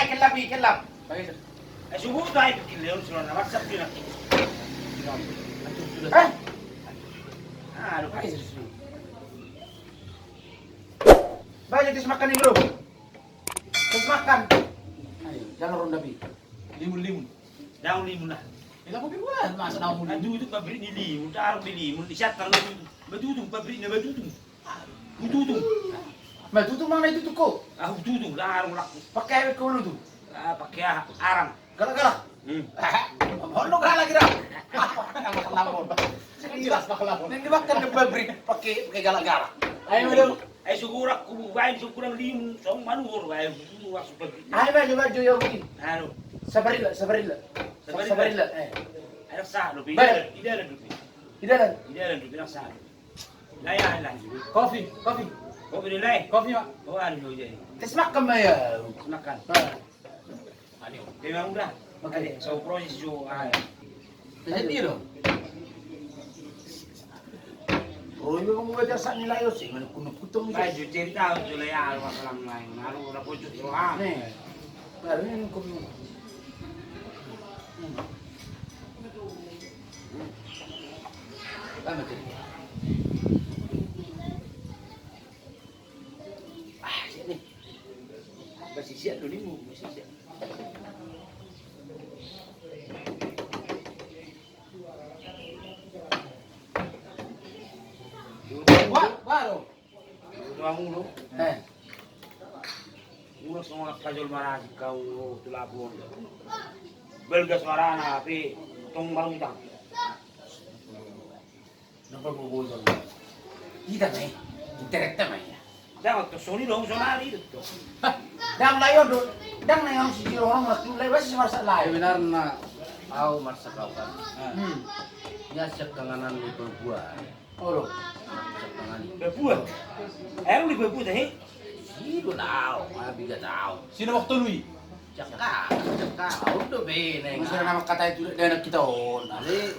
Kelap. Subuh tayo bikin leon sudah na WhatsApp yun ako. Hah? Ano pa? Banyak tis makan nih bro. Tis makan. Ayo, jangan ronda bi. Limun. Daun limun na. Ilang mo bibulan, masa na mo limun. Aduh pabrik ni limun, taruh di limun, isat taruh di batutung, pabrik na batutung. Batutung. Maju tuh mana itu tuh kok? Ah batutung, larang lak. Pakai ke lu tuh. Ah pakai arang. Galak-galak. Ono galak kira. Kelabon. Jelas na kalabon. Neng dimakan ke pabrik pakai galak-galak. Ayo dong. Ay sugurak ko bayan sugurak limun, song manur bayan masuk pabrik. Ayo maju yang ini. Ano? Sabarilla. Anak sa, lupi. Bayan. Ida lupi. Hidaran. Ida lupi nak sa. Layan lang. Coffee. Kau beli lay. Coffee, Mak. Oh ano jadi. Tis makan ya. Makan. Ano? Memang udah. Oke. So proses jo Jadi dong. Oh, ini mau ngajar sak nilai yo sih, kuno kutung Ay, jo cerita jo lay al masalah lain. Ano na po jo ah. Nih. Baru ini kok. Lama tuh. Ah, sini. Masih siap dulu ni, masih siap. Baru. Tuang ulo. Eh. Ulo semua kajol marah kau tulabon. Belga suara na tapi tong baru utang. Nampak bobo dong. Ida nih. Internet mah ya. Jangan tu soni dong sonari itu. Dang layo do. Dang na yang si orang mas tu layo sih masa layo. Benar na aku masa kau kan. Ya Sekanganan di perempuan. Oh. Sekangan. Bebuat. Di bebuat eh. Sino tahu, abi gak tahu. Sino waktu lui? Cakap, udah beneng. Masih nama kata itu dari anak kita on. Ali,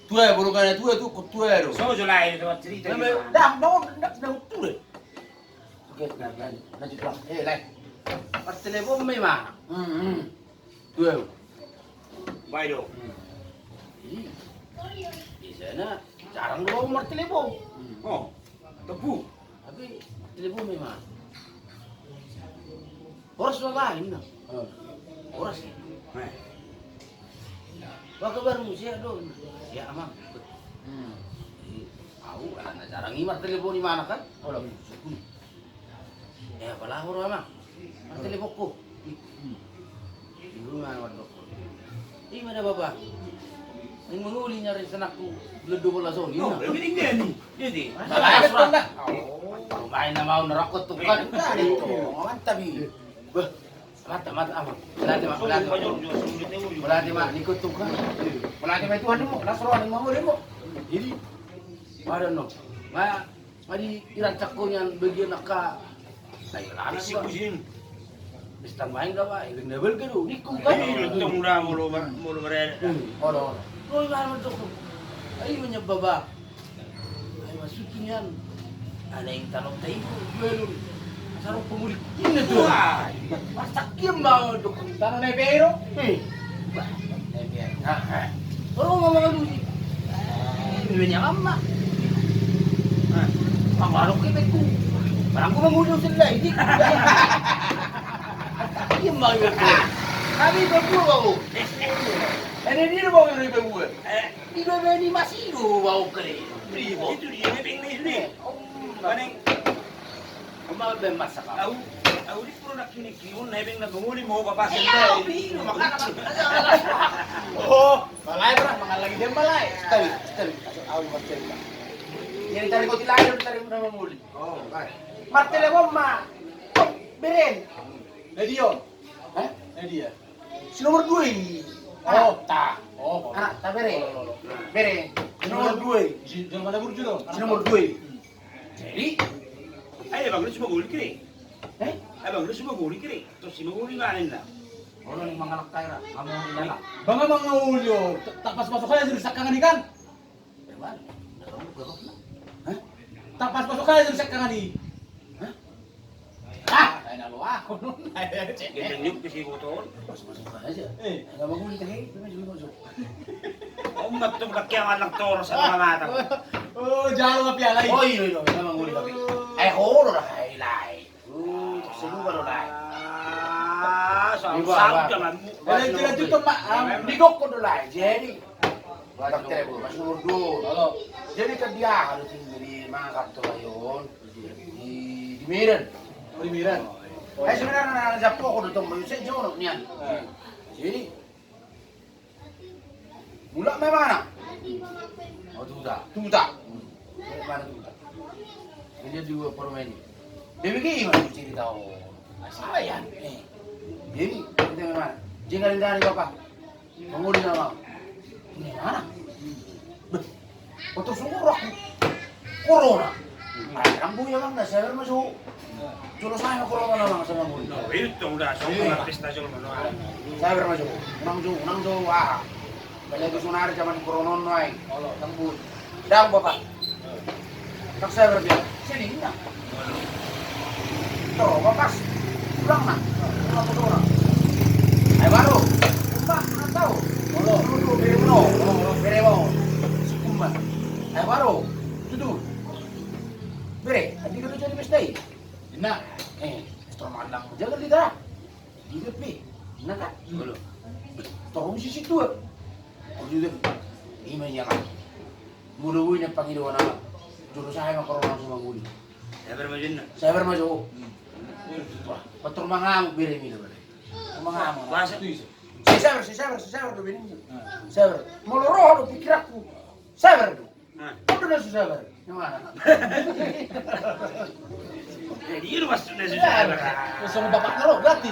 tua baru kan tua tuh tua itu. So jo lain tu cerita. Dang tu deh. Oke, lanjut lang. Lai. Pas telepon memang. Tua. Baik do. Di sana jarang lu nomor telepon. Oh. Tebu. Tapi telepon memang. Horas lain nah. Horas. Baka baru siya doon. Siya amang. Aku kan jarang imar telepon di mana kan? Oh, Ya pala horo amang. Ang telepon ko. Dulu nga naman doktor. Mana baba? Ang manguli niya rin sa naku. Blodo wala zon. Oh, Yun na. lebih tinggi ni. Jadi. Malayas na. Kumain na mau narakot to kan. Mantap ini. Bah, mata amang. Wala di ma. Wala di ma. Likod to kan. Wala ni may tuhan mo. Nasroan mo mo. Jadi, ada no. Madi irancak ko niyan bagian naka. Ay, lana Isi ba? kusin. Bistang main ka ba? Ibig level ka do. Nikum ka. Untung dah mulu berada. Oh. Kau yang mana tu? Ay, menyebaba. Ay, masukin yan. Ada yang tanong tayo. Jualun. Sarong pemulik. Ini tu. Masak yang mau tu. Tanah na pero. Kalau mau makan dulu. Ini niya ama. Panglarok kita ku. Parang ko mangulong sila. Hindi. Yang mau tu. Kami berdua kau. Ini dia bawa yang lebih buat. Di bawah ini masih itu bawa kere. Beribu. Itu dia ni penglis ni. Mana? Kamu ben masak apa? Aku di pura nak kini kiun, nebeng nak menguli mau bapak Ya, sendiri. bingung makan. Oh, balay bro, mga lagi din balay. Stay. Ako magcerita. Yan tadi ko tilayo tadi mo na mamuli. Oh, baik. Martele mo ma. Oh, Beren. Nadia. Hah? Nadia. Si nomor 2. Oh, ta. Oh, Anak, ta Beren. Beren. Si nomor 2. Jangan mana burju dong. Si nomor 2. Jadi, Ay, bang, lu cuma guli kiri. eh, Ay, bang, lu cuma guli kiri. Terus si menguli nganin lah. ono ning mga naktaira, amo nila. Banga mga ulyo. Tapas pasok kaya sa sakangan ikan. Ewan, nakamu garok na. Tapas pasok kaya sa sakangan i. Ah, Ay nalo ako nun. Ganyan yung kasi butol. Masuk aja. Eh, Enggak mau kulit lagi, masuk masuk. Umat to kakyaman ng toro sa mga mata. oh, jalo nga piyala. Oh iya iya, memang kulit lagi. Holo dah lai. Semua baru lai. Sab jaman mo. Kalau kita tutup mak, Digok ko lai. Jadi dokter bu, mas nomor 2. Halo. Jadi kan dia harus tinggal di mga kantor yun. Di Miran. Primiran. Ay sebenarnya nasa po ko dito mo sa jono niyan. Jadi mula may mana? Oh tuta. Tuta. Mana tuta? Ini dua permen. Dia begini mas cerita oh. Apa ya? Jadi kita mana? Jangan dari bapak. Penguli nama. Ini mana? Betul sungguh aku. Corona. Ay, ang buya lang na, sabi masuk. Sulo sa akin corona na lang sa mga buya. No, ito udah so mga pistasyon mo. Sabi masuk. Unang jo, Kaya gusto na rin jaman corona no ay. Ang buya. Dang bapak. Tak sabi biya. Sini na. To, bapas. Pulang na. Pulang mo doon. Ay baru. Kumban, ang tao. Olo, bere mo. Bere mo. Kumban. Ay baru. Tudu. Bere, hindi ka doon mistay. Ina, esto malang jaga lidah. Di depi. Ina kan? Belum. Tolong si situ. Oh juga. Ima niya kan. Muluwi ng Panginoon na juro sa akin ang corona sa mga uli. Sabar mo dyan na. Sabar mo jo. Patur mga amo bere mi naman. Mga amo. Basa. Si sabar do benin. Sabar. Moloro do pikirakku. Sabar do. Ano na si sabar? Yung mana? Jadi yun mas na siya. Gusto mo bapak na lo, berarti.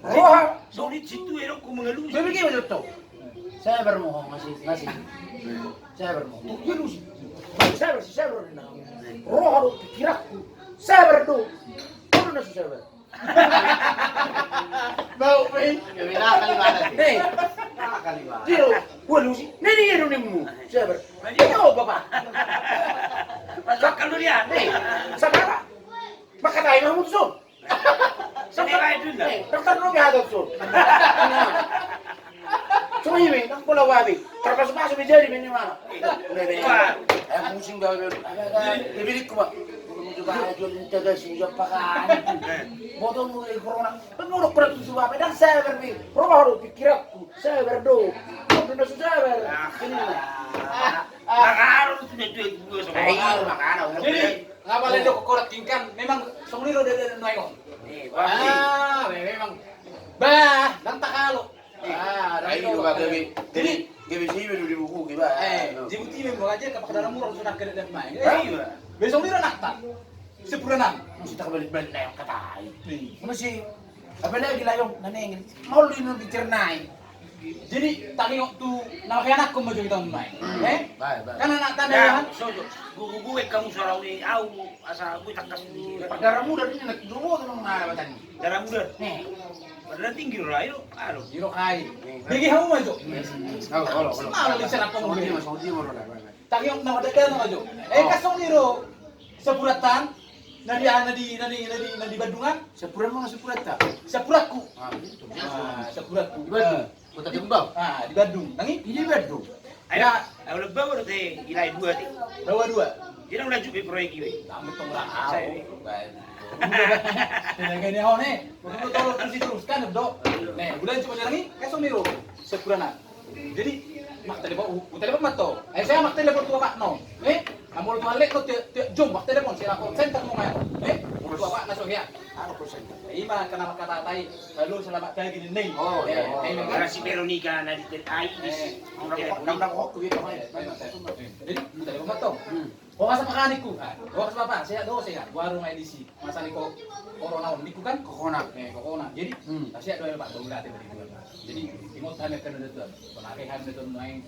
Roha. Sulit situ eh, kung mga lusi. Bibigay mo dito. Sabar mo masih. Sabar mo. Tuh lusi. Sabar na. Roha do pikirakku. Sabar do. Ano na si sabar? Bau, Pei. Kami nakakaliwanag. Hey. Nakakaliwanag. Dito, lusi. Naniyero ni mo. Sabar. Ikaw, baba. Masuk ka nun yan. Hey, sabar. Makatay na mo doon. Saan ka kayo dun na? Dokter no gahadap doon. Sumahimik, ang pula wabi. Terpas-pas menjadi mana? Ay, pusing daw yun. Ibilik ko ba? Juga jual jaga sinjak pakai. Bodoh mulai corona. Penurut berat itu apa? Dan saya berbi. Roh pikir aku. Saya berdo. Sudah sabar. Ini. Nakakaroon ito na duit mo sa Ay, mga makana. Jadi, nga pala ito kukulat kingkan, memang songliro de noy ko. Memang. Bah, dan takalo. Ay, itu ba gabi. Jadi, gabi sih di buku giba. Jibuti memang aja kapag darah murah sudah kena dan main. Iya. Besok nira nakta. Sepuranan. Mesti tak balik-balik na yung katay. Mesti, apa lagi lah yung nanengin. Mau din ng biternay. Jadi tanging tu nakakayanak ko mo kita main. Baik. Kana nak tanda Ya, yan. so, guguguit ka mo sa raw ni Aw, asa buitak ka sa Pagdara muda din nagdumo ng nalabatan. darah muda. Nih. Padahal tinggi rayo, ano? Biro kai. Bigi hamu majo. Halo. Semalo li sana pang Saudi mo. Saudi mo na. Tanging nakadada na majo. Kasong niro sa puratan na di Bandungan, Sepuran mo nga sepuran ta. sa puratku. Itu. Sa puratku. Di Bandung. Kota Jombang. Di Bandung. Tangi Ini Bandung. Ayo, ayo lebih baru deh, ilai buat. dua-dua. Dia udah juga proyek ini. Damit tong ra. Saya. Gini ho nih. Kudu tolong teruskan, Bro. Nih, bulan cuma nyanyi kasong niro sa puranan. Jadi mak telepon, telepon mato. Saya mak telepon tua Pak no. Amol tualik ko jom mak telepon sila ko center mo ngayon. Tua Pak masuk ya. Ano ko sa ito? Ima kana makatatay. Lalu selamat kaya gini ning. Karena si Veronica na dito ay Nang ko dito kayo. Jadi telepon mato. Bukas sa mekanik ko. Bukas Bapak, saya do saya warung edisi. Masa ni ko corona on niku kan Kokona. corona. Jadi saya do Pak do dati beri dua. Jadi imot kami kan dito. Panakai kami dito main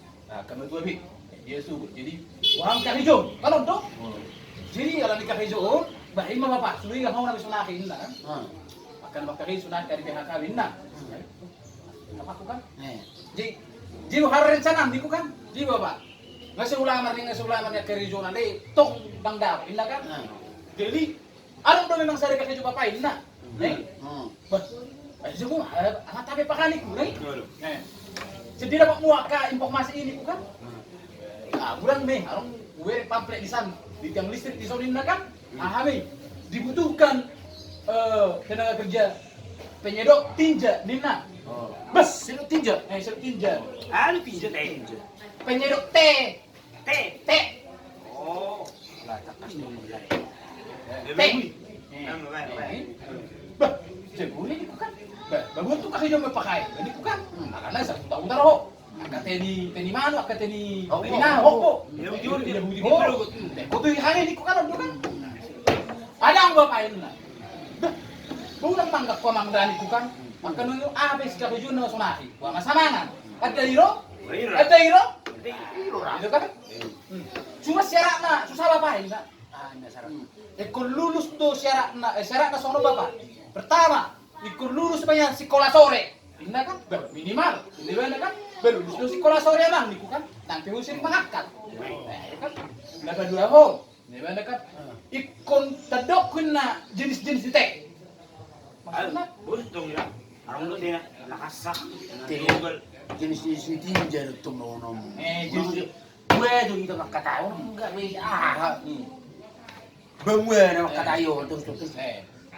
kami dua bi. Dia subuh. Jadi orang kahijo. Kalau do. Jadi kalau di kahijo, bahay mga Bapak, suwi nga namin sunakin na. Akan bakari sunan kari pihak kawin na. Apa ko kan? Jadi harin sana di ko kan? Di Bapak. Ngasulaman niya kay regional tok bangdaw ina kan. Jadi Alam do memang saya kakek juga papain na. Bah, ay semua anak tabi pakani ko, nih. Jadi dapat muaka informasi ini bukan? Nah, kurang nih, harus gue pamflet di sana, di tiang listrik di Sonin kan? Ahami, dibutuhkan tenaga kerja penyedot tinja, Nina. Bas, Sino tinja? sedot tinja. Ano pinja tayo? Penyedot teh, Teh. oh, Lah, takas ni mulai. teh. Ano ba? Bah, boleh di bukan? Bah, bagus tuh kakek juga pakai, jadi bukan? Karena saya utang ho. Angkat teni mana, angkat teni na, hokpo. Yung yun, Iya, yung budi ko. Ko tuh hangin di kukan do kan. Ada ang bapain na. Bulang manggap ko mangdani kukan. Maka nung abis ka bujun na sunaki. Wa masamangan. Ada hiro? Ada hiro? Itu kan? Cuma syarat na, susah bapain na. Ana sarap. Ikut lulus tuh syarat na sono bapak. Pertama, ikut lulus banyak sekolah sore. Ini kan minimal, ini kan lulus tuh sekolah sore emang niku kan. Nanti usir mengangkat. Nah, kan. Dapat 2 hol. Ini kan. Ikut tadok na jenis-jenis teh. Maksudnya Buntung ya. Arang lu din nakasak. Tinggal jenis-jenis tinja itu nom. jenis Gue tuh kita makatayo. Enggak, we. Bangwe na makatayo. Terus.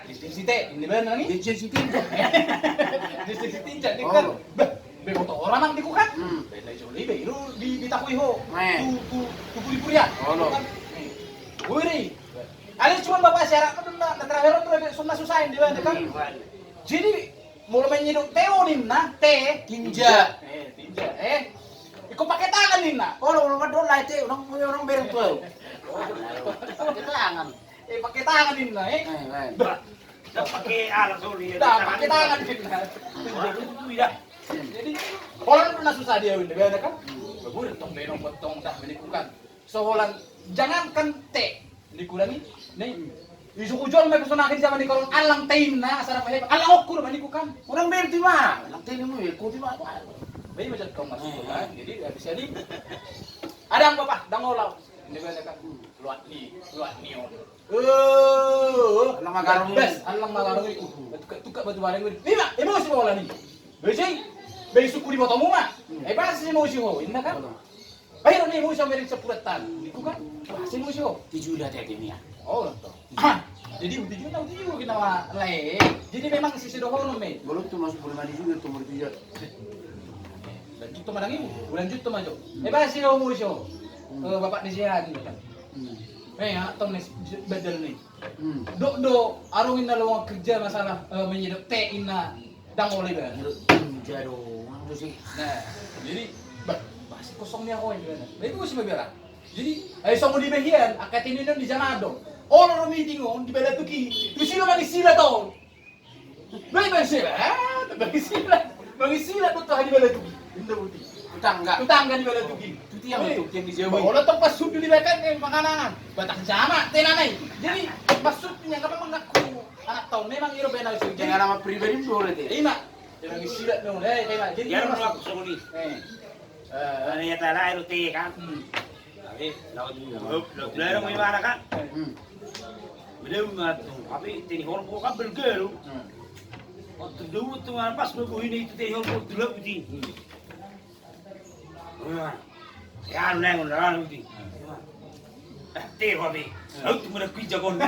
jenis teh. Ini benar nih. Jenis tinja. Jenis tinja di kan. Be motor orang mang diku kan. Bela joli be itu ditakui ho. Tu puri-purian. Ono. Wih, ada cuma bapak syarat kan na terakhir tuh semua susahin di mana kan. Jadi mulai menyeduk teo nimna teh Tinja. tinja ikut pakai tangan nimna. Kalau orang doon lah itu orang bereng tuh. Kita tangan. Pakai tangan nimna Dapat pakai alat soli. dah pakai tangan nimna. Jadi orang pernah susah dia di mana kan. Betul tong benong potong dah menikukan. Soalan jangankan teh dikurangi nih isu jual mereka sonakin zaman di kolong alang tim na asal apa hebat alang okur mani kukan Orang bereng di mana? Lantai ni mo eh, kuti ba? bayi macam kau masuk kan jadi habis jadi ada yang bapak dangolau ini banyak kan luat ni Alang magarong ni. bes alang magarong ni tukar batu bareng ni lima emosi bola ni besi bayi suku di botomu mah pas emosi ho ini kan bayi ni emosi yang beri sepulatan ni kukan pas emosi ho Tijulah tadi ni ya. oh loh jadi uji kita le jadi memang sisi dohono me Belum tu masuk bulan mandi juga tu mau tiga. lanjut to madang ibu lanjut to majo ba si ho mo siyo bapak ni siya ni kan tom ni bedel ni do arungin na lawang kerja masalah menyedot teh ina dang oleh ba Tinja dong. Ano sih? nah jadi basi kosong niya ko ini ba itu sih mabira jadi ay songo di behian akat ini di janado orang meeting on di bela tuki tu sila magisila to baik magisila to hadi bela tuki inda buti tutangga di bela tuki Itu yang itu yang dijauhi. wala to pasud di bekan makanan batak jama tenanay jadi maksudnya kapag mengaku anak tahun memang iro bena sih Jangan nama pribadi boleh deh. ima magisila no kayak jadi Yan mo ako soli. eh Ano yata na ero te kan? Sabi, laro mo yung mana kan? Beliau ngatung, tapi tinihor ko ka belgero. At dulu tu pas mo ko ini tinihor ko dulu uti. Ya ano na ngon uti. Te ko bi. Out mo na kuja kon.